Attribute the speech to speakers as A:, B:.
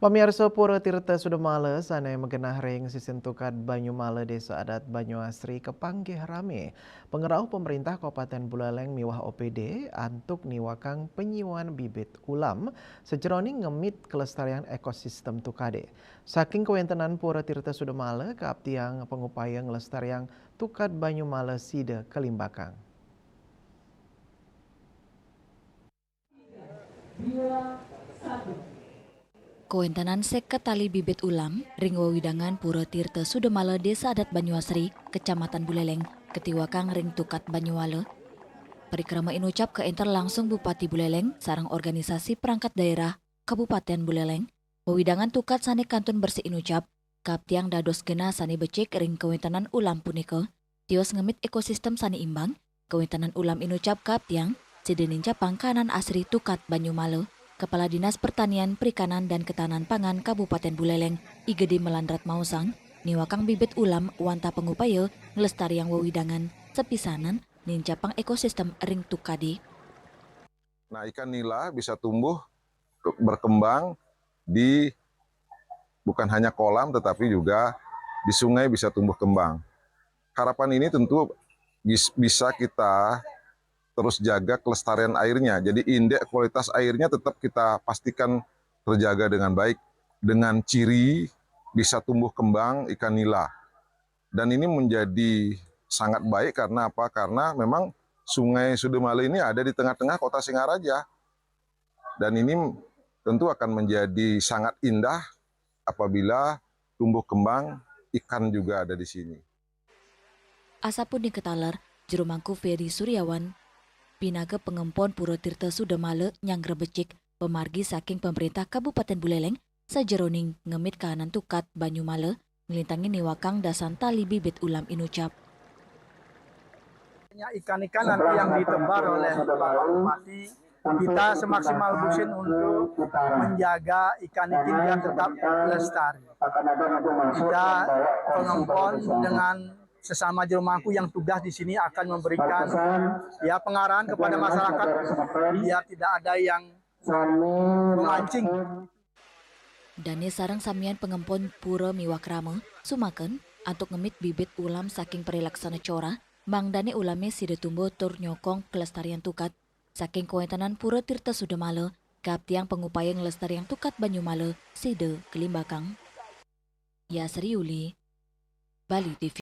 A: Pamirsa Pura Tirta Sudamala sanai megenah ring sisin tukad Banyumala Desa Adat Banyuasri kepanggih rame. Pengerau pemerintah Kabupaten Buleleng miwah OPD antuk niwakang penyiuan bibit ulam sejeroning ngemit kelestarian ekosistem tukade. Saking kewentenan Pura Tirta Sudamala kaaptiang pengupaya ngelestarian tukad Banyumala Sida Kelimbakang.
B: Kawentenan seket tali bibit ulam, ring wawidangan Pura Tirta Sudamala Desa Adat Banyuasri, Kecamatan Buleleng, ketiwakang ring tukat Banyuwala. Parikrama inucap ke enter langsung Bupati Buleleng, sarang organisasi perangkat daerah Kabupaten Buleleng. Wawidangan tukat sani kantun bersih inucap, kaptiang dados gena sani becik ring kawentenan ulam puniko, tios ngemit ekosistem sani imbang, kawentenan ulam inucap kaptiang, sedeninca pangkanan asri tukat Banyumala. Kepala Dinas Pertanian, Perikanan, dan Ketahanan Pangan Kabupaten Buleleng, Igede Melandrat Mausang, niwakang bibit ulam wanta pengupaya ngelestari yang wawidangan, sepisanan, nincapang ekosistem ring tukadi.
C: Nah, ikan nila bisa tumbuh berkembang di bukan hanya kolam tetapi juga di sungai bisa tumbuh kembang. Harapan ini tentu bisa kita terus jaga kelestarian airnya. Jadi indeks kualitas airnya tetap kita pastikan terjaga dengan baik dengan ciri bisa tumbuh kembang ikan nila. Dan ini menjadi sangat baik karena apa? Karena memang Sungai Sudamala ini ada di tengah-tengah kota Singaraja. Dan ini tentu akan menjadi sangat indah apabila tumbuh kembang ikan juga ada di sini.
B: Asapun diketalar, jurumangku Ferry Suryawan, pinaga pengempon Pura Tirta Sudamala nyang grebecik pemargi saking pemerintah Kabupaten Buleleng, sajeroning ngemit kahanan tukat Banyumala, ngelintangi niwakang dasan tali bibit ulam inucap.
D: Ikan-ikan nanti yang ditebar oleh Bapak Bupati, kita semaksimal mungkin untuk menjaga ikan-ikan biar tetap lestari. Kita pengempon dengan sesama jurumangku yang tugas di sini akan memberikan pengarahan kepada masyarakat biar tidak ada yang memancing.
B: Dane sarang samian pengempon Pura Miwakrama, Sumaken, antuk ngemit bibit ulam saking perilaksana cora, Mang Dane ulame sida tumbuh tur nyokong kelestarian tukat, saking kawentenan Pura Tirta Sudamala, kaptiang pengupaya ngelestarian tukat Banyumala, sida Kelimbakang. Yasri Uli, Bali TV.